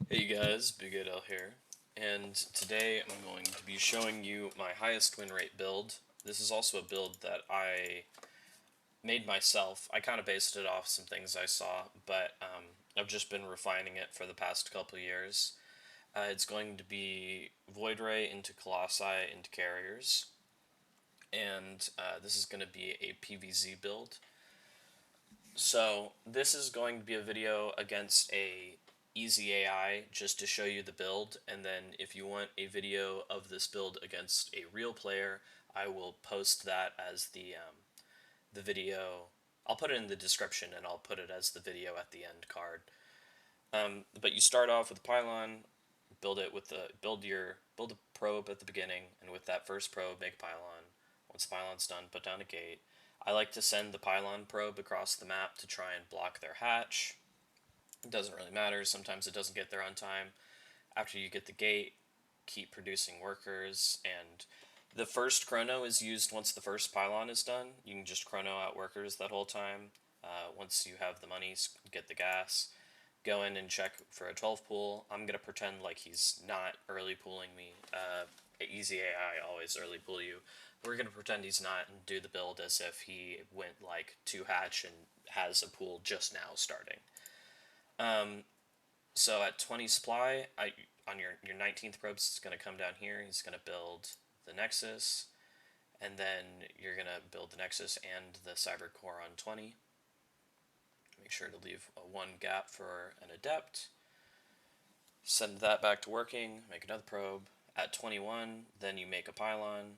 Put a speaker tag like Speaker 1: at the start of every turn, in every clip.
Speaker 1: Hey guys, Big Ed L here, and today I'm going to be showing you my highest win rate build. This is also a build that I made myself. I kind of based it off some things I saw, but I've just been refining it for the past couple years. It's going to be Void Ray into Colossi into Carriers, and this is going to be a PvZ build. So this is going to be a video against a easy AI just to show you the build, and then if you want a video of this build against a real player, I will post that as the video. I'll put it in the description and I'll put it as the video at the end card. But you start off with a pylon, build it with the build a probe at the beginning, and with that first probe, make a pylon. Once the pylon's done, put down a gate. I like to send the pylon probe across the map to try and block their hatch. It doesn't really matter. Sometimes it doesn't get there on time. After you get the gate, keep producing workers, and the first chrono is used once the first pylon is done. You can just chrono out workers that whole time. Once you have the money, get the gas, go in and check for a 12 pool. I'm going to pretend like he's not early pooling me. Easy AI always early pool you. We're going to pretend he's not and do the build as if he went like 2 hatch and has a pool just now starting. So at 20 supply, on your 19th probe is going to come down here. He's going to build the Nexus, and then you're going to build the Nexus and the Cyber Core on 20. Make sure to leave one gap for an Adept. Send that back to working, make another probe. At 21, then you make a pylon,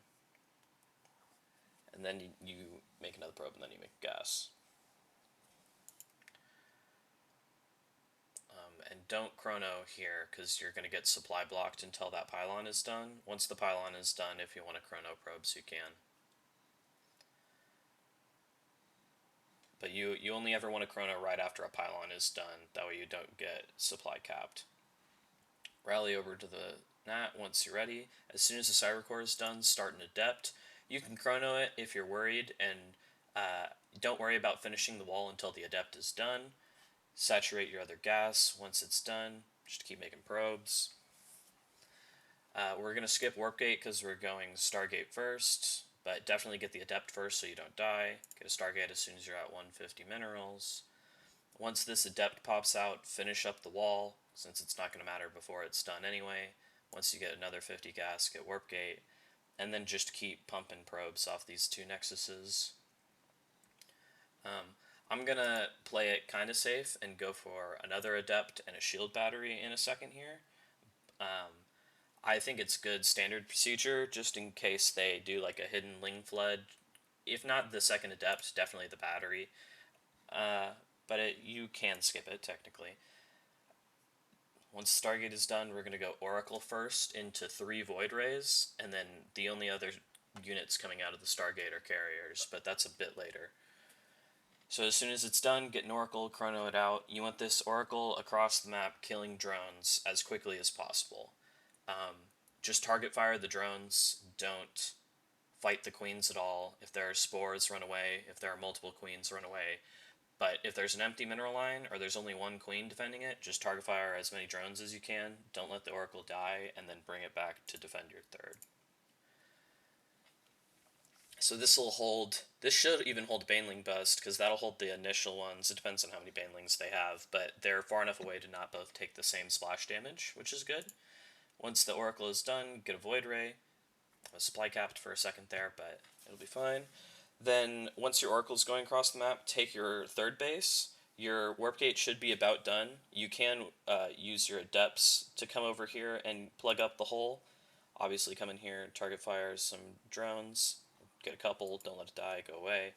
Speaker 1: and then you make another probe, and then you make gas. And don't chrono here, because you're going to get supply blocked until that pylon is done. Once the pylon is done, if you want to chrono probes, you can. But you only ever want to chrono right after a pylon is done, that way you don't get supply capped. Rally over to the Nat once you're ready. As soon as the Cyber Core is done, start an Adept. You can chrono it if you're worried, and don't worry about finishing the wall until the Adept is done. Saturate your other gas once it's done, just keep making probes. We're going to skip Warp Gate because we're going Stargate first, but definitely get the Adept first so you don't die. Get a Stargate as soon as you're at 150 minerals. Once this Adept pops out, finish up the wall, since it's not going to matter before it's done anyway. Once you get another 50 gas, get Warp Gate, and then just keep pumping probes off these two Nexuses. I'm going to play it kind of safe and go for another Adept and a Shield Battery in a second here. I think it's good standard procedure, just in case they do like a hidden Ling Flood. If not the second Adept, definitely the Battery. But you can skip it, technically. Once Stargate is done, we're going to go Oracle first into 3 Void Rays, and then the only other units coming out of the Stargate are Carriers, but that's a bit later. So as soon as it's done, get an Oracle, chrono it out. You want this Oracle across the map killing drones as quickly as possible. Just target fire the drones, don't fight the queens at all. If there are spores, run away. If there are multiple queens, run away. But if there's an empty mineral line, or there's only one queen defending it, just target fire as many drones as you can. Don't let the Oracle die, and then bring it back to defend your third. So this will hold, this should even hold Baneling Bust, because that'll hold the initial ones. It depends on how many Banelings they have, but they're far enough away to not both take the same splash damage, which is good. Once the Oracle is done, get a Void Ray. I was supply capped for a second there, but it'll be fine. Then, once your Oracle's going across the map, take your third base. Your Warp Gate should be about done. You can use your Adepts to come over here and plug up the hole. Obviously come in here, target fire some drones, get a couple, don't let it die, go away.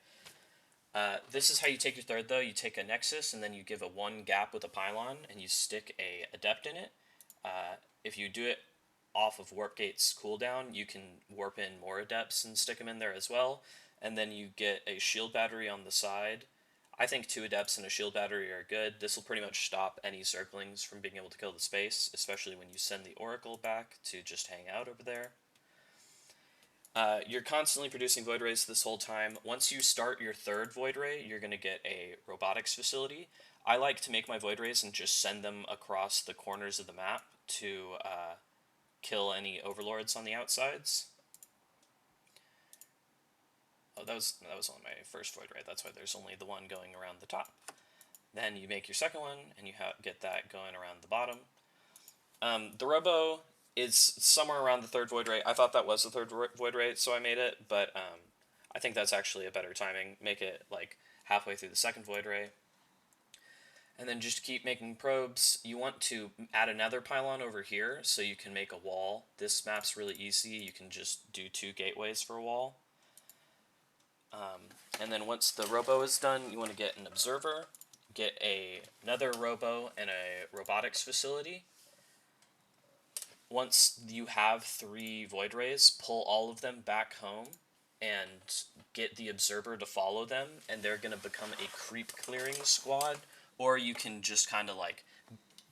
Speaker 1: This is how you take your third though. You take a Nexus and then you give a 1 gap with a pylon and you stick a Adept in it. If you do it off of Warp Gate's cooldown, you can warp in more Adepts and stick them in there as well. And then you get a shield battery on the side. I think 2 Adepts and a shield battery are good. This will pretty much stop any circlings from being able to kill the space, especially when you send the Oracle back to just hang out over there. You're constantly producing Void Rays this whole time. Once you start your third Void Ray, you're going to get a robotics facility. I like to make my Void Rays and just send them across the corners of the map to kill any overlords on the outsides. Oh, that was only my first Void Ray. That's why there's only the one going around the top. Then you make your second one, and you get that going around the bottom. The Robo is somewhere around the third Void Ray. I thought that was the third Void Ray, so I made it, but I think that's actually a better timing. Make it like halfway through the second Void Ray. And then just keep making probes. You want to add another pylon over here so you can make a wall. This map's really easy. You can just do 2 gateways for a wall. And then once the Robo is done, you want to get an observer, get another Robo and a robotics facility. Once you have 3 Void Rays, pull all of them back home and get the observer to follow them, and they're going to become a creep clearing squad. Or you can just kind of like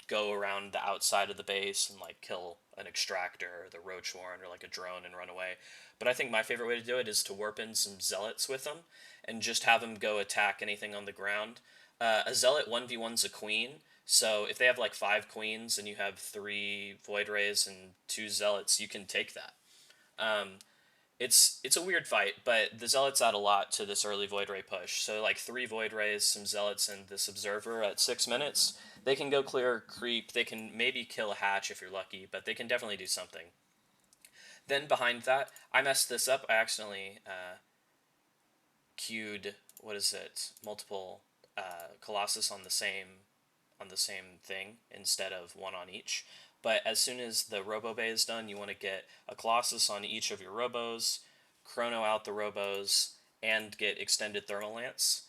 Speaker 1: go around the outside of the base and like kill an extractor or the roach warren or like a drone and run away. But I think my favorite way to do it is to warp in some zealots with them and just have them go attack anything on the ground. A zealot 1v1's a queen, so if they have like 5 queens and you have 3 void rays and 2 zealots, you can take that. It's a weird fight, but the zealots add a lot to this early void ray push. So like 3 void rays, some zealots, and this observer at 6 minutes, they can go clear creep. They can maybe kill a hatch if you're lucky, but they can definitely do something. Then behind that, I messed this up. I accidentally queued, what is it, multiple Colossus on the same thing instead of one on each. But as soon as the Robo Bay is done, you want to get a Colossus on each of your Robos, chrono out the Robos, and get extended Thermal Lance.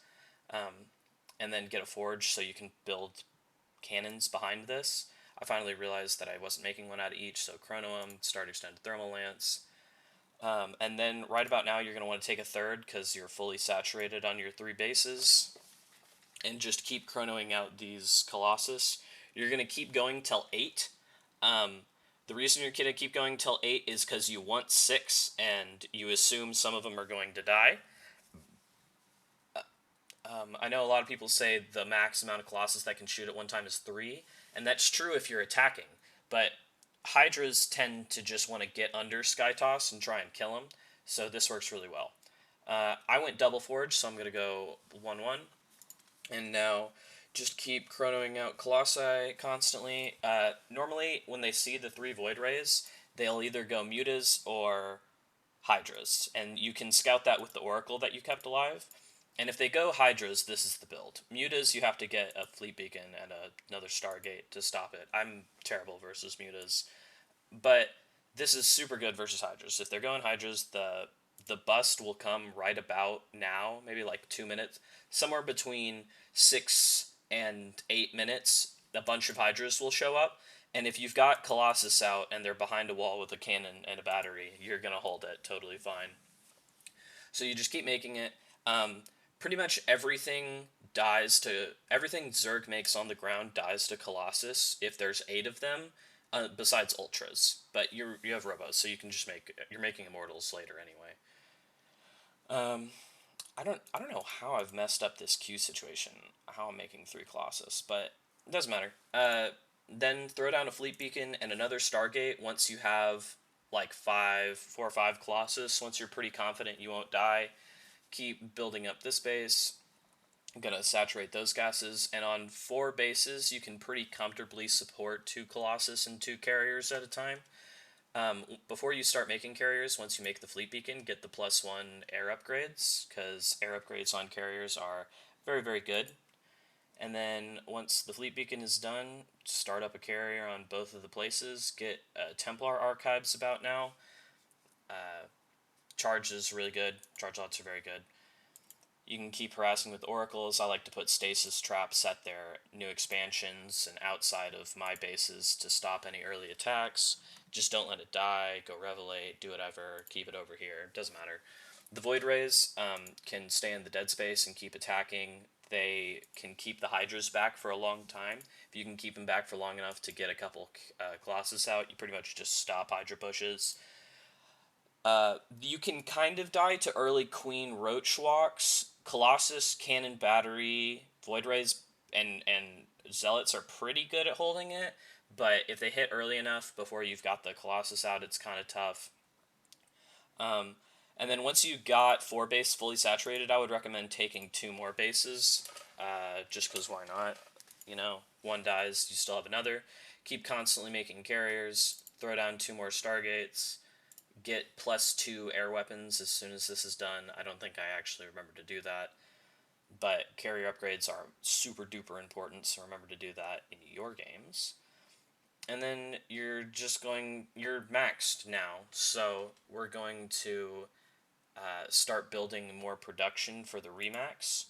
Speaker 1: And then get a Forge so you can build cannons behind this. I finally realized that I wasn't making one out of each, so chrono them, start extended Thermal Lance. And then right about now you're going to want to take a third because you're fully saturated on your 3 bases. And just keep chronoing out these Colossus. You're going to keep going till 8. The reason you're going to keep going till 8 is because you want 6, and you assume some of them are going to die. I know a lot of people say the max amount of Colossus that can shoot at one time is 3, and that's true if you're attacking, but Hydras tend to just want to get under Skytoss and try and kill him, so this works really well. I went double Forge, so I'm going to go 1-1, and now just keep chronoing out Colossi constantly. Normally, when they see the 3 Void Rays, they'll either go Mutas or Hydras, and you can scout that with the Oracle that you kept alive. And if they go Hydras, this is the build. Mutas, you have to get a Fleet Beacon and another Stargate to stop it. I'm terrible versus Mutas. But this is super good versus Hydras. If they're going Hydras, the bust will come right about now, maybe like 2 minutes. Somewhere between 6 and 8 minutes, a bunch of Hydras will show up. And if you've got Colossus out and they're behind a wall with a cannon and a battery, you're going to hold it totally fine. So you just keep making it. Pretty much everything Zerg makes on the ground dies to Colossus if there's 8 of them, besides Ultras. But you have Robos, so you can just you're making Immortals later anyway. I don't know how I've messed up this queue situation, how I'm making 3 Colossus, but it doesn't matter. Then throw down a Fleet Beacon and another Stargate once you have like 4 or 5 Colossus. Once you're pretty confident you won't die, keep building up this base. I'm going to saturate those gases, and on 4 bases you can pretty comfortably support 2 Colossus and 2 carriers at a time. Before you start making carriers, once you make the Fleet Beacon, get the +1 air upgrades, because air upgrades on carriers are very, very good. And then once the Fleet Beacon is done, start up a carrier on both of the places. Get Templar Archives about now. Charge is really good. Charge lots are very good. You can keep harassing with oracles. I like to put stasis traps at their new expansions and outside of my bases to stop any early attacks. Just don't let it die. Go revelate. Do whatever. Keep it over here. Doesn't matter. The Void Rays can stay in the dead space and keep attacking. They can keep the Hydras back for a long time. If you can keep them back for long enough to get a couple Colossus out, you pretty much just stop Hydra pushes. You can kind of die to early Queen Roach walks. Colossus, Cannon Battery, Void Rays, and Zealots are pretty good at holding it, but if they hit early enough before you've got the Colossus out, it's kind of tough. Um, and then once you got 4 base fully saturated, I would recommend taking 2 more bases, just because why not? You know, one dies, you still have another. Keep constantly making carriers, throw down 2 more Stargates, get +2 air weapons as soon as this is done. I don't think I actually remember to do that, but carrier upgrades are super duper important, so remember to do that in your games. And then you're maxed now, so we're going to start building more production for the Remax.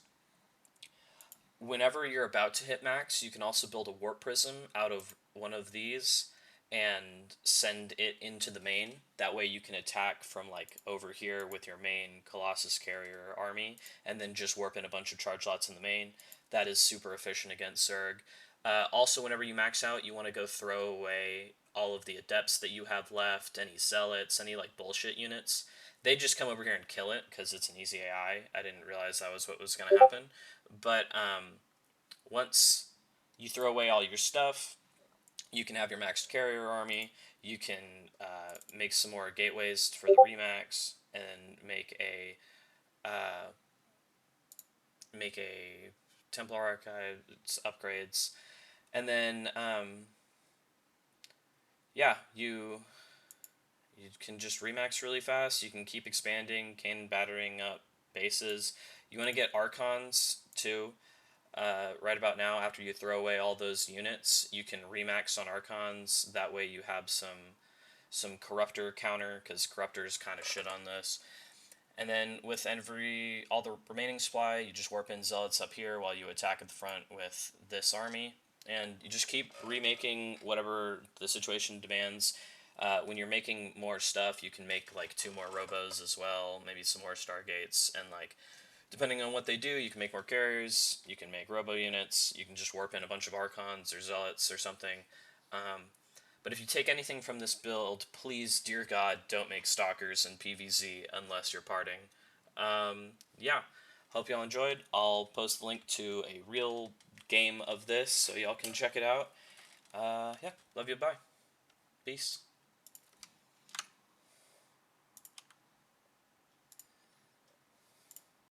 Speaker 1: Whenever you're about to hit max, you can also build a warp prism out of one of these and send it into the main. That way you can attack from like over here with your main Colossus carrier army and then just warp in a bunch of charge lots in the main. That is super efficient against Zerg. Also, whenever you max out, you want to go throw away all of the adepts that you have left, any zealots, any like bullshit units. They just come over here and kill it because it's an easy AI. I didn't realize that was what was going to happen. But once you throw away all your stuff, you can have your maxed carrier army. You can make some more gateways for the Remax and make a Templar Archives upgrades, and then yeah, you can just Remax really fast. You can keep expanding, cannon battering up bases. You want to get Archons too. Right about now, after you throw away all those units, you can remax on Archons. That way you have some Corruptor counter, because Corruptors kind of shit on this. And then with all the remaining supply, you just warp in Zealots up here while you attack at the front with this army. And you just keep remaking whatever the situation demands. When you're making more stuff, you can make like 2 more Robos as well, maybe some more Stargates, and like depending on what they do, you can make more carriers, you can make robo units, you can just warp in a bunch of Archons or Zealots or something. But if you take anything from this build, please, dear God, don't make Stalkers and PvZ unless you're parting. Yeah, hope y'all enjoyed. I'll post the link to a real game of this so y'all can check it out. Yeah, love you, bye. Peace.